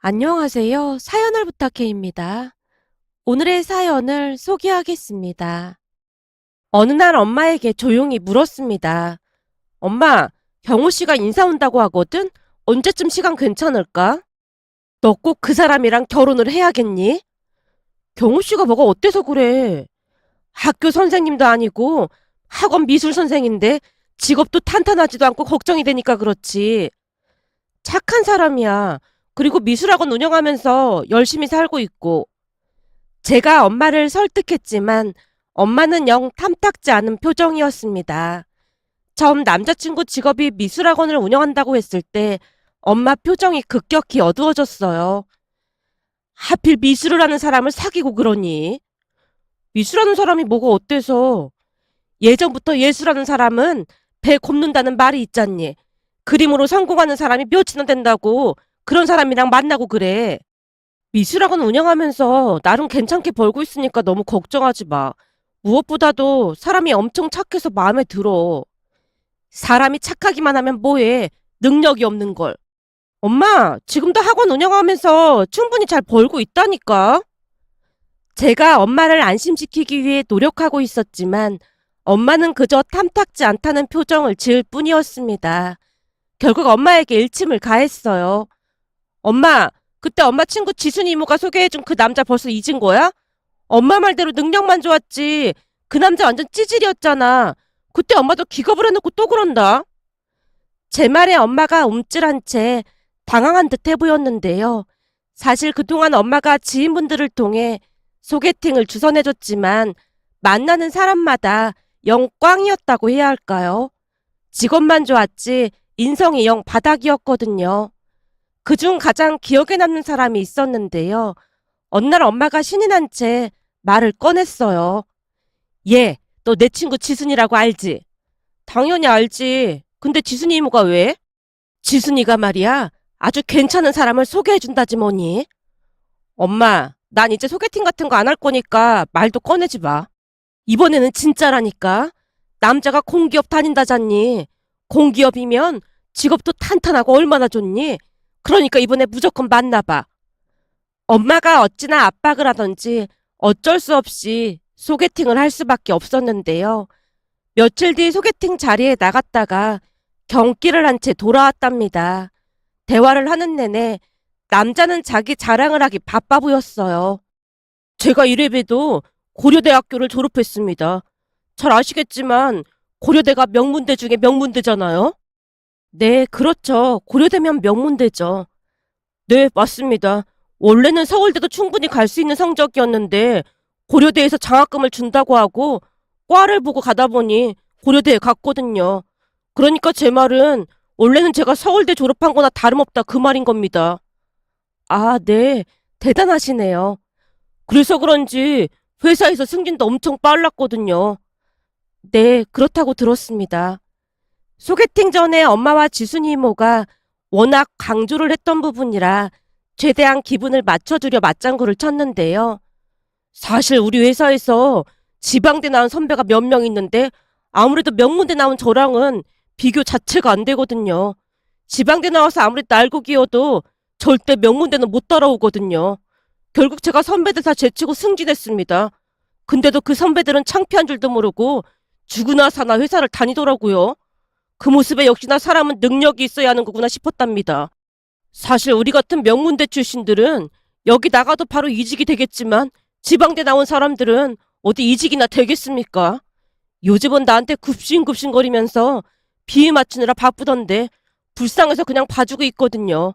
안녕하세요. 사연을 부탁해입니다. 오늘의 사연을 소개하겠습니다. 어느 날 엄마에게 조용히 물었습니다. 엄마, 경호 씨가 인사 온다고 하거든? 언제쯤 시간 괜찮을까? 너 꼭 그 사람이랑 결혼을 해야겠니? 경호 씨가 뭐가 어때서 그래? 학교 선생님도 아니고 학원 미술 선생인데 직업도 탄탄하지도 않고 걱정이 되니까 그렇지. 착한 사람이야. 그리고 미술학원 운영하면서 열심히 살고 있고. 제가 엄마를 설득했지만 엄마는 영 탐탁지 않은 표정이었습니다. 처음 남자친구 직업이 미술학원을 운영한다고 했을 때 엄마 표정이 급격히 어두워졌어요. 하필 미술을 하는 사람을 사귀고 그러니? 미술하는 사람이 뭐가 어때서? 예전부터 예술하는 사람은 배 곱는다는 말이 있잖니. 그림으로 성공하는 사람이 몇이나 된다고 그런 사람이랑 만나고 그래. 미술학원 운영하면서 나름 괜찮게 벌고 있으니까 너무 걱정하지 마. 무엇보다도 사람이 엄청 착해서 마음에 들어. 사람이 착하기만 하면 뭐해. 능력이 없는 걸. 엄마, 지금도 학원 운영하면서 충분히 잘 벌고 있다니까. 제가 엄마를 안심시키기 위해 노력하고 있었지만 엄마는 그저 탐탁지 않다는 표정을 지을 뿐이었습니다. 결국 엄마에게 일침을 가했어요. 엄마, 그때 엄마 친구 지순이 이모가 소개해준 그 남자 벌써 잊은 거야? 엄마 말대로 능력만 좋았지. 그 남자 완전 찌질이었잖아. 그때 엄마도 기겁을 해놓고 또 그런다. 제 말에 엄마가 움찔한 채 당황한 듯해 보였는데요. 사실 그동안 엄마가 지인분들을 통해 소개팅을 주선해줬지만 만나는 사람마다 영 꽝이었다고 해야 할까요? 직업만 좋았지 인성이 영 바닥이었거든요. 그중 가장 기억에 남는 사람이 있었는데요. 어느 날 엄마가 신이 난 채 말을 꺼냈어요. 얘, 너 내 친구 지순이라고 알지? 당연히 알지. 근데 지순이 이모가 왜? 지순이가 말이야. 아주 괜찮은 사람을 소개해준다지 뭐니. 엄마, 난 이제 소개팅 같은 거 안 할 거니까 말도 꺼내지 마. 이번에는 진짜라니까. 남자가 공기업 다닌다잖니. 공기업이면 직업도 탄탄하고 얼마나 좋니? 그러니까 이번에 무조건 만나봐. 엄마가 어찌나 압박을 하던지 어쩔 수 없이 소개팅을 할 수밖에 없었는데요. 며칠 뒤 소개팅 자리에 나갔다가 경기를 한 채 돌아왔답니다. 대화를 하는 내내 남자는 자기 자랑을 하기 바빠 보였어요. 제가 이래봬도 고려대학교를 졸업했습니다. 잘 아시겠지만 고려대가 명문대 중에 명문대잖아요. 네, 그렇죠. 고려대면 명문대죠. 네, 맞습니다. 원래는 서울대도 충분히 갈 수 있는 성적이었는데 고려대에서 장학금을 준다고 하고 과를 보고 가다 보니 고려대에 갔거든요. 그러니까 제 말은 원래는 제가 서울대 졸업한 거나 다름없다 그 말인 겁니다. 아, 네. 대단하시네요. 그래서 그런지 회사에서 승진도 엄청 빨랐거든요. 네, 그렇다고 들었습니다. 소개팅 전에 엄마와 지순이 이모가 워낙 강조를 했던 부분이라 최대한 기분을 맞춰주려 맞장구를 쳤는데요. 사실 우리 회사에서 지방대 나온 선배가 몇 명 있는데 아무래도 명문대 나온 저랑은 비교 자체가 안 되거든요. 지방대 나와서 아무리 날고 기어도 절대 명문대는 못 따라오거든요. 결국 제가 선배들 다 제치고 승진했습니다. 근데도 그 선배들은 창피한 줄도 모르고 죽으나 사나 회사를 다니더라고요. 그 모습에 역시나 사람은 능력이 있어야 하는 거구나 싶었답니다. 사실 우리 같은 명문대 출신들은 여기 나가도 바로 이직이 되겠지만 지방대 나온 사람들은 어디 이직이나 되겠습니까? 요즘은 나한테 굽신굽신거리면서 비위 맞추느라 바쁘던데 불쌍해서 그냥 봐주고 있거든요.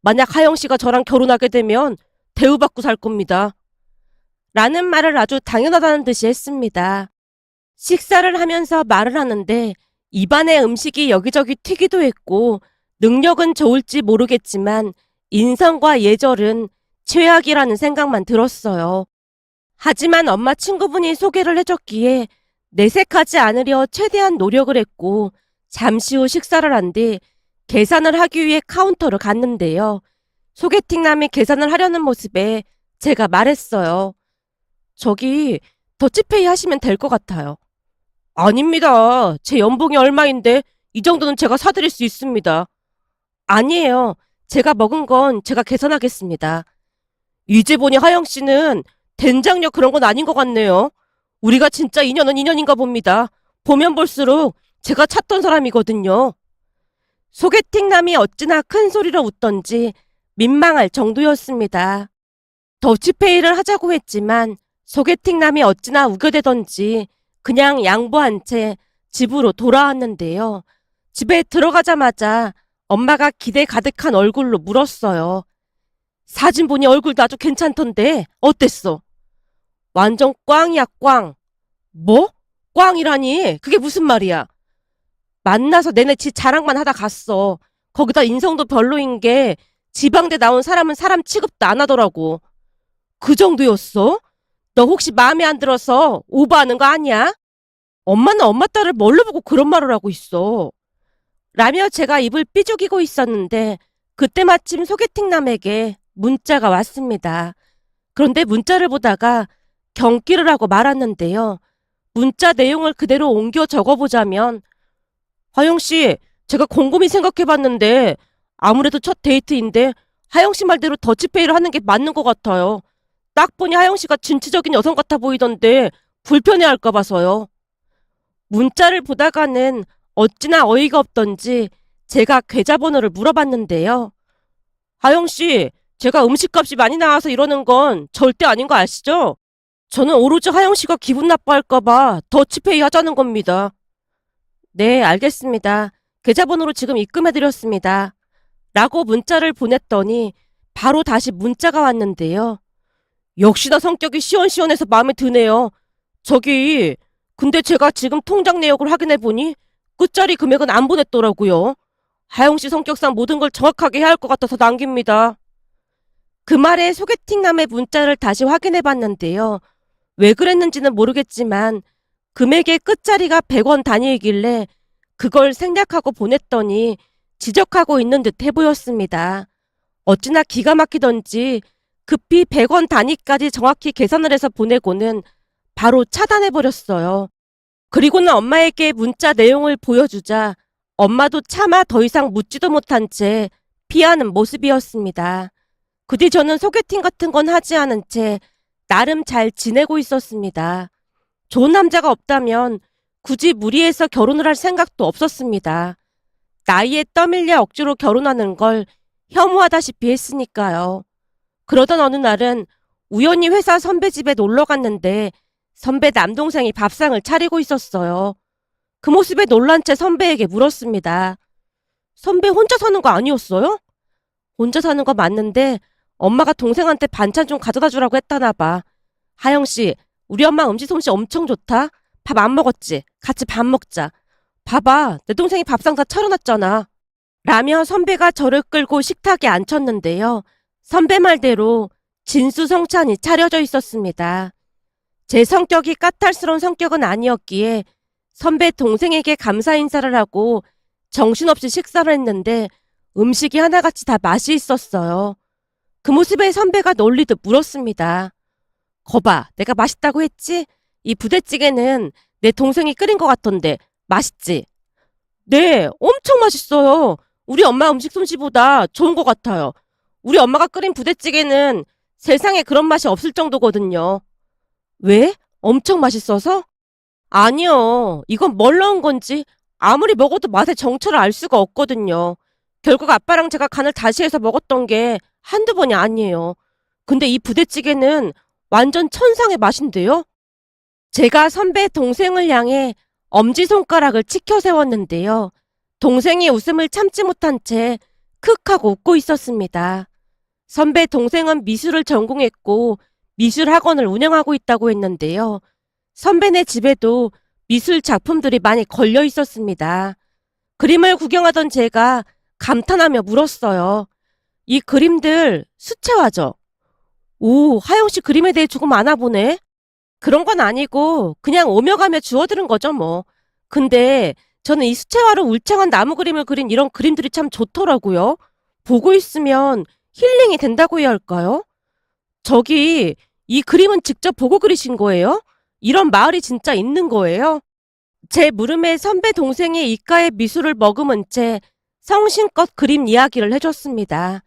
만약 하영 씨가 저랑 결혼하게 되면 대우받고 살 겁니다. 라는 말을 아주 당연하다는 듯이 했습니다. 식사를 하면서 말을 하는데 입안에 음식이 여기저기 튀기도 했고 능력은 좋을지 모르겠지만 인성과 예절은 최악이라는 생각만 들었어요. 하지만 엄마 친구분이 소개를 해줬기에 내색하지 않으려 최대한 노력을 했고 잠시 후 식사를 한 뒤 계산을 하기 위해 카운터를 갔는데요. 소개팅남이 계산을 하려는 모습에 제가 말했어요. 저기 더치페이 하시면 될 것 같아요. 아닙니다. 제 연봉이 얼마인데 이 정도는 제가 사드릴 수 있습니다. 아니에요. 제가 먹은 건 제가 계산하겠습니다. 이제 보니 하영 씨는 된장녀 그런 건 아닌 것 같네요. 우리가 진짜 인연은 인연인가 봅니다. 보면 볼수록 제가 찾던 사람이거든요. 소개팅남이 어찌나 큰 소리로 웃던지 민망할 정도였습니다. 더치페이를 하자고 했지만 소개팅남이 어찌나 우겨대던지 그냥 양보한 채 집으로 돌아왔는데요. 집에 들어가자마자 엄마가 기대 가득한 얼굴로 물었어요. 사진 보니 얼굴도 아주 괜찮던데 어땠어? 완전 꽝이야, 꽝. 뭐? 꽝이라니? 그게 무슨 말이야? 만나서 내내 지 자랑만 하다 갔어. 거기다 인성도 별로인 게 지방대 나온 사람은 사람 취급도 안 하더라고. 그 정도였어? 너 혹시 마음에 안 들어서 오버하는 거 아니야? 엄마는 엄마 딸을 뭘로 보고 그런 말을 하고 있어. 라며 제가 입을 삐죽이고 있었는데 그때 마침 소개팅남에게 문자가 왔습니다. 그런데 문자를 보다가 경기를 하고 말았는데요. 문자 내용을 그대로 옮겨 적어보자면 하영 씨, 제가 곰곰이 생각해봤는데 아무래도 첫 데이트인데 하영 씨 말대로 더치페이를 하는 게 맞는 것 같아요. 딱 보니 하영 씨가 진취적인 여성 같아 보이던데 불편해할까 봐서요. 문자를 보다가는 어찌나 어이가 없던지 제가 계좌번호를 물어봤는데요. 하영 씨, 제가 음식값이 많이 나와서 이러는 건 절대 아닌 거 아시죠? 저는 오로지 하영 씨가 기분 나빠할까 봐 더치페이 하자는 겁니다. 네, 알겠습니다. 계좌번호로 지금 입금해드렸습니다. 라고 문자를 보냈더니 바로 다시 문자가 왔는데요. 역시나 성격이 시원시원해서 마음에 드네요. 저기, 근데 제가 지금 통장 내역을 확인해보니 끝자리 금액은 안 보냈더라고요. 하영 씨 성격상 모든 걸 정확하게 해야 할 것 같아서 남깁니다. 그 말에 소개팅남의 문자를 다시 확인해봤는데요. 왜 그랬는지는 모르겠지만 금액의 끝자리가 100원 단위이길래 그걸 생략하고 보냈더니 지적하고 있는 듯 해보였습니다. 어찌나 기가 막히던지 급히 100원 단위까지 정확히 계산을 해서 보내고는 바로 차단해버렸어요. 그리고는 엄마에게 문자 내용을 보여주자 엄마도 차마 더 이상 묻지도 못한 채 피하는 모습이었습니다. 그 뒤 저는 소개팅 같은 건 하지 않은 채 나름 잘 지내고 있었습니다. 좋은 남자가 없다면 굳이 무리해서 결혼을 할 생각도 없었습니다. 나이에 떠밀려 억지로 결혼하는 걸 혐오하다시피 했으니까요. 그러던 어느 날은 우연히 회사 선배 집에 놀러 갔는데 선배 남동생이 밥상을 차리고 있었어요. 그 모습에 놀란 채 선배에게 물었습니다. 선배 혼자 사는 거 아니었어요? 혼자 사는 거 맞는데 엄마가 동생한테 반찬 좀 가져다 주라고 했다나 봐. 하영 씨, 우리 엄마 음식 솜씨 엄청 좋다. 밥 안 먹었지? 같이 밥 먹자. 봐봐, 내 동생이 밥상 다 차려놨잖아. 라며 선배가 저를 끌고 식탁에 앉혔는데요. 선배 말대로 진수성찬이 차려져 있었습니다. 제 성격이 까탈스러운 성격은 아니었기에 선배 동생에게 감사 인사를 하고 정신없이 식사를 했는데 음식이 하나같이 다 맛이 있었어요. 그 모습에 선배가 놀리듯 물었습니다. 거봐, 내가 맛있다고 했지? 이 부대찌개는 내 동생이 끓인 것 같던데 맛있지? 네, 엄청 맛있어요. 우리 엄마 음식 솜씨보다 좋은 것 같아요. 우리 엄마가 끓인 부대찌개는 세상에 그런 맛이 없을 정도거든요. 왜? 엄청 맛있어서? 아니요. 이건 뭘 넣은 건지 아무리 먹어도 맛의 정체를 알 수가 없거든요. 결국 아빠랑 제가 간을 다시 해서 먹었던 게 한두 번이 아니에요. 근데 이 부대찌개는 완전 천상의 맛인데요? 제가 선배 동생을 향해 엄지손가락을 치켜 세웠는데요. 동생이 웃음을 참지 못한 채 크 하고 웃고 있었습니다. 선배 동생은 미술을 전공했고 미술학원을 운영하고 있다고 했는데요. 선배네 집에도 미술 작품들이 많이 걸려 있었습니다. 그림을 구경하던 제가 감탄하며 물었어요. 이 그림들 수채화죠? 오, 하영 씨 그림에 대해 조금 아나 보네? 그런 건 아니고 그냥 오며 가며 주워들은 거죠 뭐. 근데 저는 이 수채화로 울창한 나무 그림을 그린 이런 그림들이 참 좋더라고요. 보고 있으면 힐링이 된다고 해야 할까요? 저기 이 그림은 직접 보고 그리신 거예요? 이런 마을이 진짜 있는 거예요? 제 물음에 선배 동생이 이가의 미술을 머금은 채 성심껏 그림 이야기를 해줬습니다.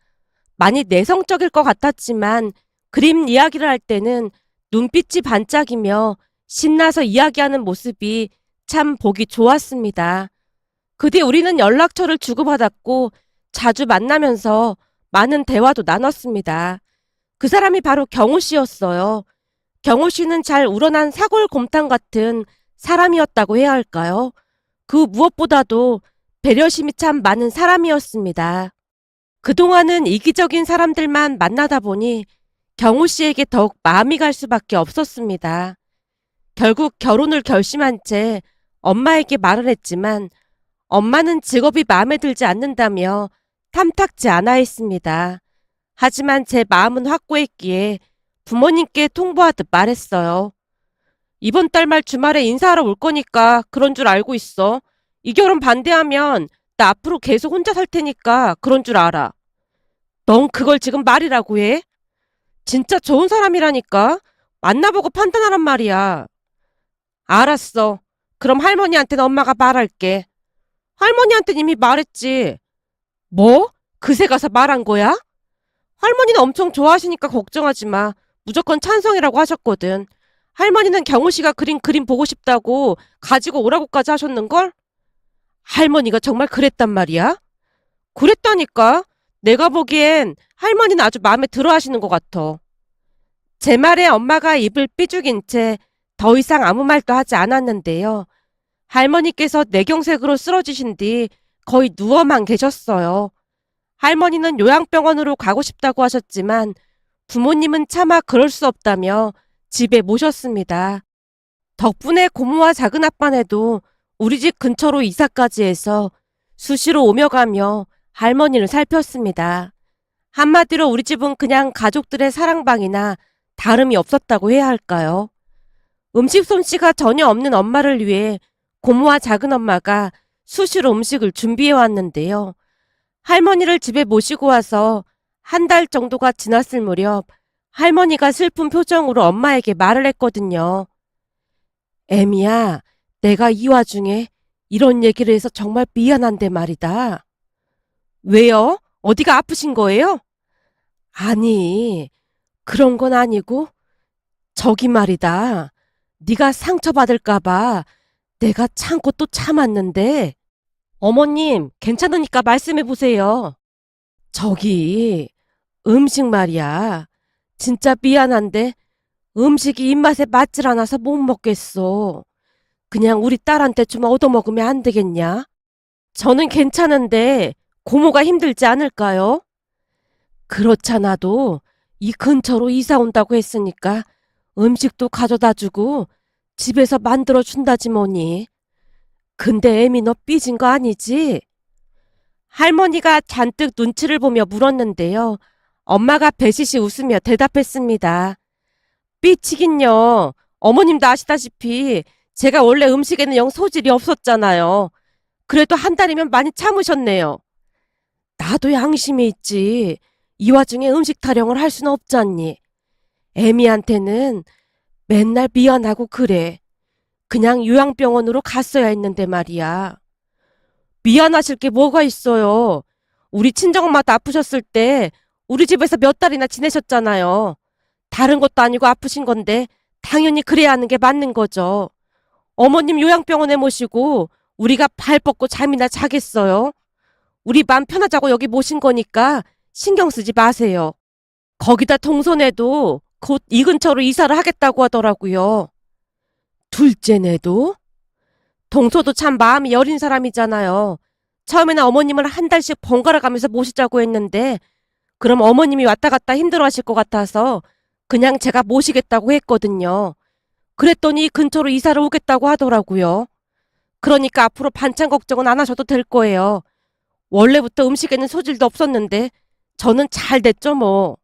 많이 내성적일 것 같았지만 그림 이야기를 할 때는 눈빛이 반짝이며 신나서 이야기하는 모습이 참 보기 좋았습니다. 그 뒤 우리는 연락처를 주고받았고 자주 만나면서 많은 대화도 나눴습니다. 그 사람이 바로 경호 씨였어요. 경호 씨는 잘 우러난 사골곰탕 같은 사람이었다고 해야 할까요? 그 무엇보다도 배려심이 참 많은 사람이었습니다. 그동안은 이기적인 사람들만 만나다 보니 경호 씨에게 더욱 마음이 갈 수밖에 없었습니다. 결국 결혼을 결심한 채 엄마에게 말을 했지만 엄마는 직업이 마음에 들지 않는다며 탐탁지 않아 했습니다. 하지만 제 마음은 확고했기에 부모님께 통보하듯 말했어요. 이번 달 말 주말에 인사하러 올 거니까 그런 줄 알고 있어. 이 결혼 반대하면 나 앞으로 계속 혼자 살 테니까 그런 줄 알아. 넌 그걸 지금 말이라고 해? 진짜 좋은 사람이라니까. 만나보고 판단하란 말이야. 알았어. 그럼 할머니한테는 엄마가 말할게. 할머니한테는 이미 말했지. 뭐? 그새 가서 말한 거야? 할머니는 엄청 좋아하시니까 걱정하지 마. 무조건 찬성이라고 하셨거든. 할머니는 경호 씨가 그린 그림 보고 싶다고 가지고 오라고까지 하셨는걸? 할머니가 정말 그랬단 말이야? 그랬다니까. 내가 보기엔 할머니는 아주 마음에 들어 하시는 것 같아. 제 말에 엄마가 입을 삐죽인 채 더 이상 아무 말도 하지 않았는데요. 할머니께서 뇌경색으로 쓰러지신 뒤 거의 누워만 계셨어요. 할머니는 요양병원으로 가고 싶다고 하셨지만 부모님은 차마 그럴 수 없다며 집에 모셨습니다. 덕분에 고모와 작은아빠네도 우리 집 근처로 이사까지 해서 수시로 오며 가며 할머니를 살폈습니다. 한마디로 우리 집은 그냥 가족들의 사랑방이나 다름이 없었다고 해야 할까요? 음식 솜씨가 전혀 없는 엄마를 위해 고모와 작은엄마가 수시로 음식을 준비해 왔는데요. 할머니를 집에 모시고 와서 한 달 정도가 지났을 무렵 할머니가 슬픈 표정으로 엄마에게 말을 했거든요. 애미야, 내가 이 와중에 이런 얘기를 해서 정말 미안한데 말이다. 왜요? 어디가 아프신 거예요? 아니, 그런 건 아니고 저기 말이다. 네가 상처받을까 봐 내가 참고 또 참았는데 어머님 괜찮으니까 말씀해 보세요. 저기 음식 말이야. 진짜 미안한데 음식이 입맛에 맞질 않아서 못 먹겠어. 그냥 우리 딸한테 좀 얻어먹으면 안 되겠냐? 저는 괜찮은데 고모가 힘들지 않을까요? 그렇잖아도 이 근처로 이사 온다고 했으니까 음식도 가져다 주고 집에서 만들어 준다지 뭐니. 근데 애미 너 삐진 거 아니지? 할머니가 잔뜩 눈치를 보며 물었는데요. 엄마가 배시시 웃으며 대답했습니다. 삐치긴요. 어머님도 아시다시피 제가 원래 음식에는 영 소질이 없었잖아요. 그래도 한 달이면 많이 참으셨네요. 나도 양심이 있지. 이 와중에 음식 타령을 할 수는 없잖니. 애미한테는 맨날 미안하고 그래. 그냥 요양병원으로 갔어야 했는데 말이야. 미안하실 게 뭐가 있어요. 우리 친정엄마도 아프셨을 때 우리 집에서 몇 달이나 지내셨잖아요. 다른 것도 아니고 아프신 건데 당연히 그래야 하는 게 맞는 거죠. 어머님 요양병원에 모시고 우리가 발 뻗고 잠이나 자겠어요. 우리 맘 편하자고 여기 모신 거니까 신경 쓰지 마세요. 거기다 동서네도 곧 이 근처로 이사를 하겠다고 하더라고요. 둘째네도? 동서도 참 마음이 여린 사람이잖아요. 처음에는 어머님을 한 달씩 번갈아 가면서 모시자고 했는데 그럼 어머님이 왔다 갔다 힘들어 하실 것 같아서 그냥 제가 모시겠다고 했거든요. 그랬더니 근처로 이사를 오겠다고 하더라고요. 그러니까 앞으로 반찬 걱정은 안 하셔도 될 거예요. 원래부터 음식에는 소질도 없었는데 저는 잘 됐죠 뭐.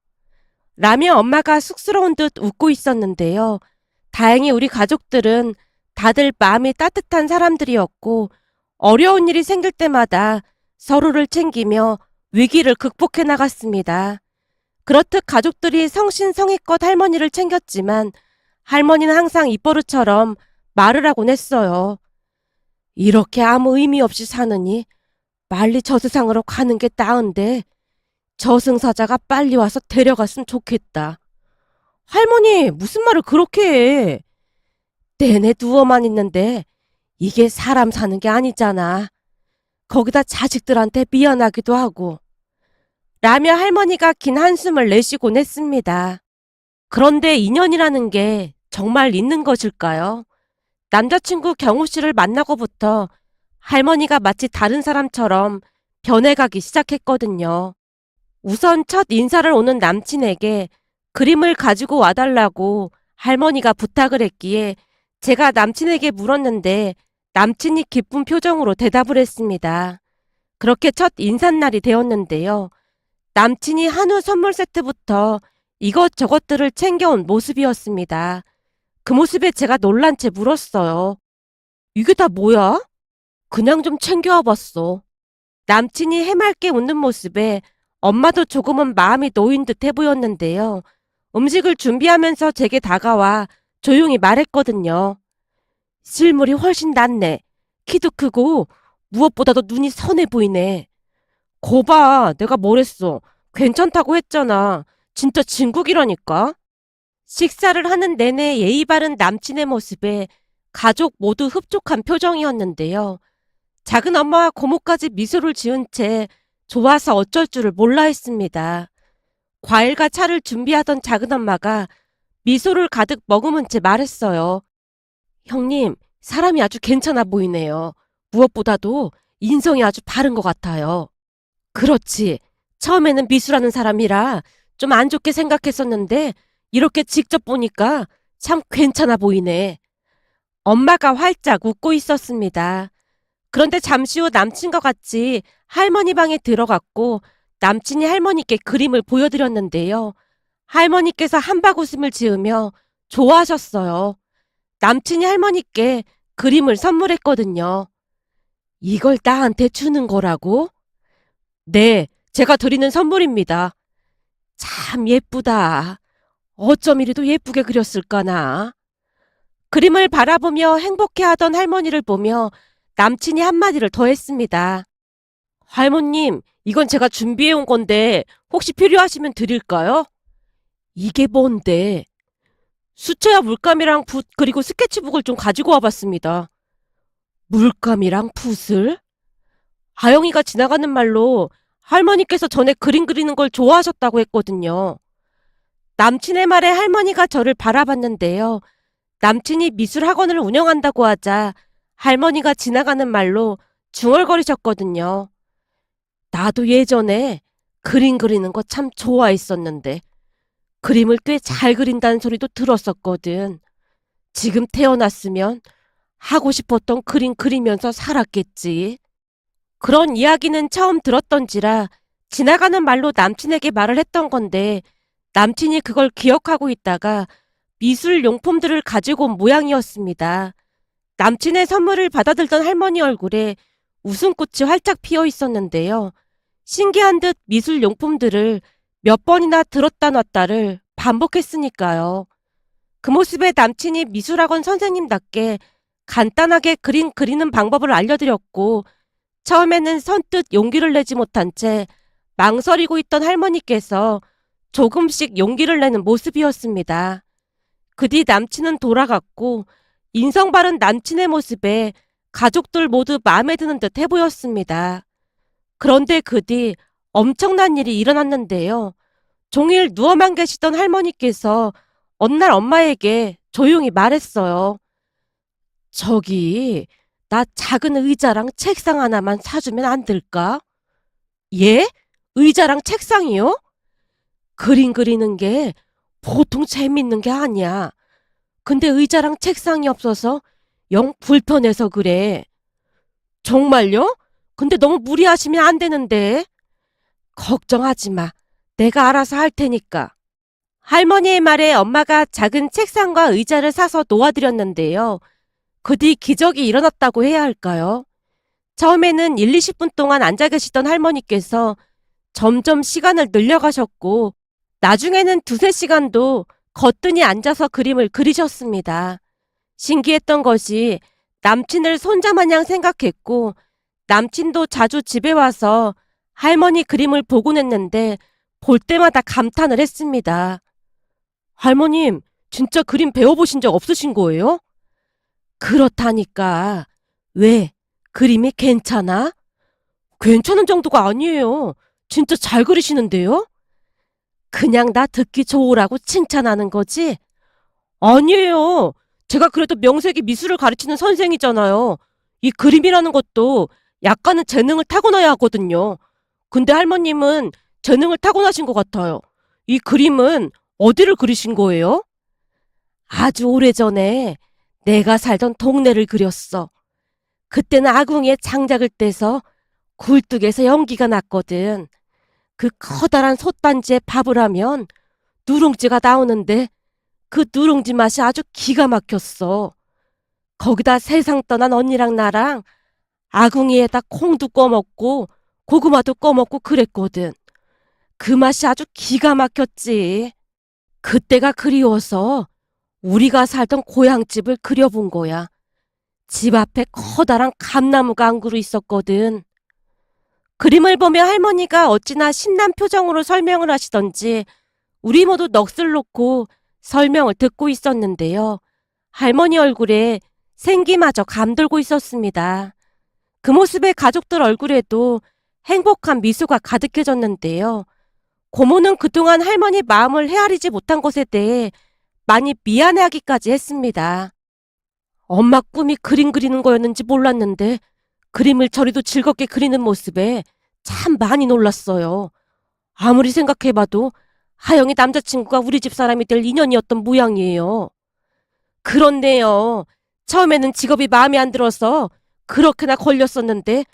라며 엄마가 쑥스러운 듯 웃고 있었는데요. 다행히 우리 가족들은 다들 마음이 따뜻한 사람들이었고 어려운 일이 생길 때마다 서로를 챙기며 위기를 극복해 나갔습니다. 그렇듯 가족들이 성신성의껏 할머니를 챙겼지만 할머니는 항상 입버릇처럼 말을 하곤 했어요. 이렇게 아무 의미 없이 사느니 빨리 저 세상으로 가는 게 나은데 저승사자가 빨리 와서 데려갔으면 좋겠다. 할머니, 무슨 말을 그렇게 해? 내내 누워만 있는데 이게 사람 사는 게 아니잖아. 거기다 자식들한테 미안하기도 하고. 라며 할머니가 긴 한숨을 내쉬곤 했습니다. 그런데 인연이라는 게 정말 있는 것일까요? 남자친구 경우 씨를 만나고부터 할머니가 마치 다른 사람처럼 변해가기 시작했거든요. 우선 첫 인사를 오는 남친에게 그림을 가지고 와달라고 할머니가 부탁을 했기에 제가 남친에게 물었는데 남친이 기쁜 표정으로 대답을 했습니다. 그렇게 첫 인사날이 되었는데요. 남친이 한우 선물 세트부터 이것저것들을 챙겨온 모습이었습니다. 그 모습에 제가 놀란 채 물었어요. 이게 다 뭐야? 그냥 좀 챙겨와 봤어. 남친이 해맑게 웃는 모습에 엄마도 조금은 마음이 놓인 듯해 보였는데요. 음식을 준비하면서 제게 다가와 조용히 말했거든요. 실물이 훨씬 낫네. 키도 크고 무엇보다도 눈이 선해 보이네. 거봐, 내가 뭐랬어. 괜찮다고 했잖아. 진짜 진국이라니까. 식사를 하는 내내 예의 바른 남친의 모습에 가족 모두 흡족한 표정이었는데요. 작은 엄마와 고모까지 미소를 지은 채 좋아서 어쩔 줄을 몰라 했습니다. 과일과 차를 준비하던 작은 엄마가 미소를 가득 머금은 채 말했어요. 형님, 사람이 아주 괜찮아 보이네요. 무엇보다도 인성이 아주 바른 것 같아요. 그렇지. 처음에는 미수라는 사람이라 좀 안 좋게 생각했었는데 이렇게 직접 보니까 참 괜찮아 보이네. 엄마가 활짝 웃고 있었습니다. 그런데 잠시 후 남친과 같이 할머니 방에 들어갔고 남친이 할머니께 그림을 보여드렸는데요. 할머니께서 한박 웃음을 지으며 좋아하셨어요. 남친이 할머니께 그림을 선물했거든요. 이걸 나한테 주는 거라고? 네, 제가 드리는 선물입니다. 참 예쁘다. 어쩜 이리도 예쁘게 그렸을까나. 그림을 바라보며 행복해하던 할머니를 보며 남친이 한마디를 더 했습니다. 할머님, 이건 제가 준비해온 건데 혹시 필요하시면 드릴까요? 이게 뭔데? 수채화 물감이랑 붓 그리고 스케치북을 좀 가지고 와봤습니다. 물감이랑 붓을? 아영이가 지나가는 말로 할머니께서 전에 그림 그리는 걸 좋아하셨다고 했거든요. 남친의 말에 할머니가 저를 바라봤는데요. 남친이 미술학원을 운영한다고 하자 할머니가 지나가는 말로 중얼거리셨거든요. 나도 예전에 그림 그리는 거 참 좋아했었는데 그림을 꽤 잘 그린다는 소리도 들었었거든. 지금 태어났으면 하고 싶었던 그림 그리면서 살았겠지. 그런 이야기는 처음 들었던지라 지나가는 말로 남친에게 말을 했던 건데 남친이 그걸 기억하고 있다가 미술 용품들을 가지고 온 모양이었습니다. 남친의 선물을 받아들던 할머니 얼굴에 웃음꽃이 활짝 피어 있었는데요. 신기한 듯 미술 용품들을 몇 번이나 들었다 놨다를 반복했으니까요. 그 모습에 남친이 미술학원 선생님답게 간단하게 그림 그리는 방법을 알려드렸고 처음에는 선뜻 용기를 내지 못한 채 망설이고 있던 할머니께서 조금씩 용기를 내는 모습이었습니다. 그 뒤 남친은 돌아갔고 인성 바른 남친의 모습에 가족들 모두 마음에 드는 듯 해보였습니다. 그런데 그 뒤 엄청난 일이 일어났는데요. 종일 누워만 계시던 할머니께서 어느 날 엄마에게 조용히 말했어요. 저기, 나 작은 의자랑 책상 하나만 사주면 안 될까? 예? 의자랑 책상이요? 그림 그리는 게 보통 재밌는 게 아니야. 근데 의자랑 책상이 없어서 영 불편해서 그래. 정말요? 근데 너무 무리하시면 안 되는데. 걱정하지 마. 내가 알아서 할 테니까. 할머니의 말에 엄마가 작은 책상과 의자를 사서 놓아드렸는데요. 그 뒤 기적이 일어났다고 해야 할까요? 처음에는 1, 20분 동안 앉아 계시던 할머니께서 점점 시간을 늘려가셨고 나중에는 2, 3시간도 거뜬히 앉아서 그림을 그리셨습니다. 신기했던 것이 남친을 손자마냥 생각했고 남친도 자주 집에 와서 할머니 그림을 보곤 했는데 볼 때마다 감탄을 했습니다. 할머님, 진짜 그림 배워보신 적 없으신 거예요? 그렇다니까. 왜? 그림이 괜찮아? 괜찮은 정도가 아니에요. 진짜 잘 그리시는데요? 그냥 나 듣기 좋으라고 칭찬하는 거지? 아니에요. 제가 그래도 명색이 미술을 가르치는 선생이잖아요. 이 그림이라는 것도 약간은 재능을 타고나야 하거든요. 근데 할머님은 재능을 타고나신 것 같아요. 이 그림은 어디를 그리신 거예요? 아주 오래전에 내가 살던 동네를 그렸어. 그때는 아궁이에 장작을 떼서 굴뚝에서 연기가 났거든. 그 커다란 솥단지에 밥을 하면 누룽지가 나오는데 그 누룽지 맛이 아주 기가 막혔어. 거기다 세상 떠난 언니랑 나랑 아궁이에다 콩도 꺼먹고 고구마도 꺼먹고 그랬거든. 그 맛이 아주 기가 막혔지. 그때가 그리워서 우리가 살던 고향집을 그려본 거야. 집 앞에 커다란 감나무가 안 그루 있었거든. 그림을 보며 할머니가 어찌나 신난 표정으로 설명을 하시던지 우리 모두 넋을 놓고 설명을 듣고 있었는데요. 할머니 얼굴에 생기마저 감돌고 있었습니다. 그 모습에 가족들 얼굴에도 행복한 미소가 가득해졌는데요. 고모는 그동안 할머니 마음을 헤아리지 못한 것에 대해 많이 미안해하기까지 했습니다. 엄마 꿈이 그림 그리는 거였는지 몰랐는데 그림을 저리도 즐겁게 그리는 모습에 참 많이 놀랐어요. 아무리 생각해봐도 하영이 남자친구가 우리 집 사람이 될 인연이었던 모양이에요. 그런데요. 처음에는 직업이 마음에 안 들어서 그렇게나 걸렸었는데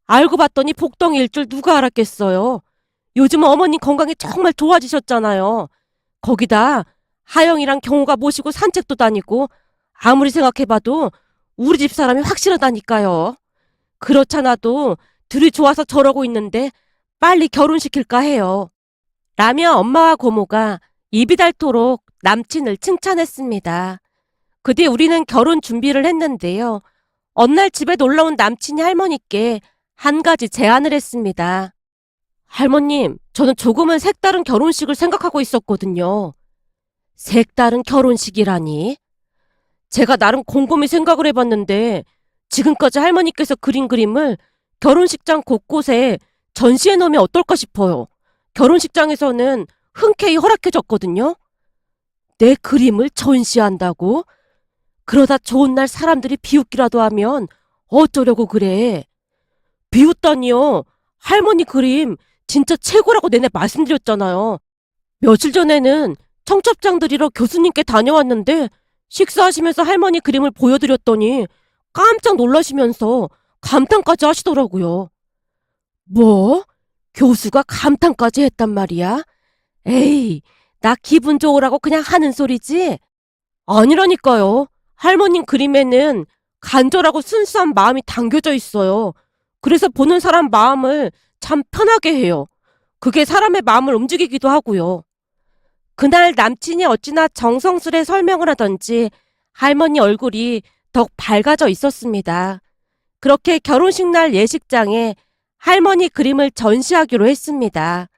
알고 봤더니 복덩이일 줄 누가 알았겠어요. 요즘 어머니 건강이 정말 좋아지셨잖아요. 거기다 하영이랑 경호가 모시고 산책도 다니고 아무리 생각해봐도 우리 집 사람이 확실하다니까요. 그렇잖아도 둘이 좋아서 저러고 있는데 빨리 결혼시킬까 해요. 라며 엄마와 고모가 입이 닳도록 남친을 칭찬했습니다. 그 뒤 우리는 결혼 준비를 했는데요. 어느 날 집에 놀러온 남친이 할머니께 한 가지 제안을 했습니다. 할머님, 저는 조금은 색다른 결혼식을 생각하고 있었거든요. 색다른 결혼식이라니? 제가 나름 곰곰이 생각을 해봤는데 지금까지 할머니께서 그린 그림을 결혼식장 곳곳에 전시해 놓으면 어떨까 싶어요. 결혼식장에서는 흔쾌히 허락해줬거든요. 내 그림을 전시한다고? 그러다 좋은 날 사람들이 비웃기라도 하면 어쩌려고 그래. 비웃다니요. 할머니 그림 진짜 최고라고 내내 말씀드렸잖아요. 며칠 전에는 청첩장 드리러 교수님께 다녀왔는데 식사하시면서 할머니 그림을 보여드렸더니 깜짝 놀라시면서 감탄까지 하시더라고요. 뭐? 교수가 감탄까지 했단 말이야? 에이, 나 기분 좋으라고 그냥 하는 소리지? 아니라니까요. 할머님 그림에는 간절하고 순수한 마음이 담겨져 있어요. 그래서 보는 사람 마음을 참 편하게 해요. 그게 사람의 마음을 움직이기도 하고요. 그날 남친이 어찌나 정성스레 설명을 하던지 할머니 얼굴이 더욱 밝아져 있었습니다. 그렇게 결혼식 날 예식장에 할머니 그림을 전시하기로 했습니다.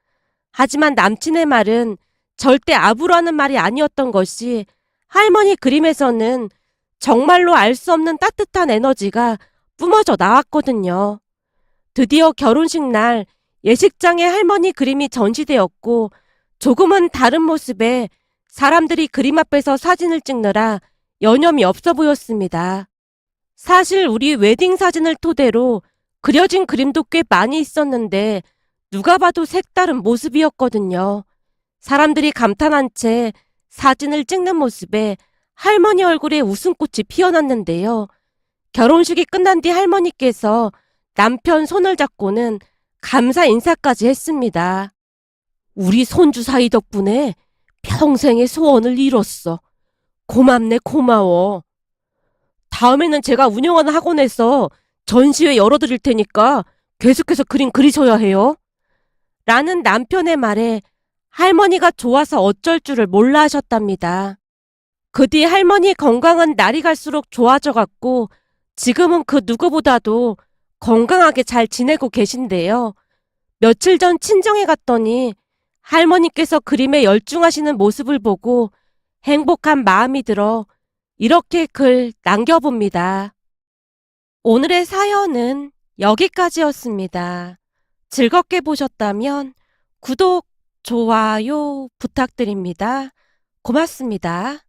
하지만 남친의 말은 절대 아부로 하는 말이 아니었던 것이 할머니 그림에서는 정말로 알 수 없는 따뜻한 에너지가 뿜어져 나왔거든요. 드디어 결혼식 날 예식장에 할머니 그림이 전시되었고 조금은 다른 모습에 사람들이 그림 앞에서 사진을 찍느라 여념이 없어 보였습니다. 사실 우리 웨딩 사진을 토대로 그려진 그림도 꽤 많이 있었는데 누가 봐도 색다른 모습이었거든요. 사람들이 감탄한 채 사진을 찍는 모습에 할머니 얼굴에 웃음꽃이 피어났는데요. 결혼식이 끝난 뒤 할머니께서 남편 손을 잡고는 감사 인사까지 했습니다. 우리 손주 사이 덕분에 평생의 소원을 이뤘어. 고맙네, 고마워. 다음에는 제가 운영하는 학원에서 전시회 열어드릴 테니까 계속해서 그림 그리셔야 해요. 라는 남편의 말에 할머니가 좋아서 어쩔 줄을 몰라 하셨답니다. 그 뒤 할머니 건강은 날이 갈수록 좋아져 갔고 지금은 그 누구보다도 건강하게 잘 지내고 계신데요. 며칠 전 친정에 갔더니 할머니께서 그림에 열중하시는 모습을 보고 행복한 마음이 들어 이렇게 글 남겨봅니다. 오늘의 사연은 여기까지였습니다. 즐겁게 보셨다면 구독, 좋아요 부탁드립니다. 고맙습니다.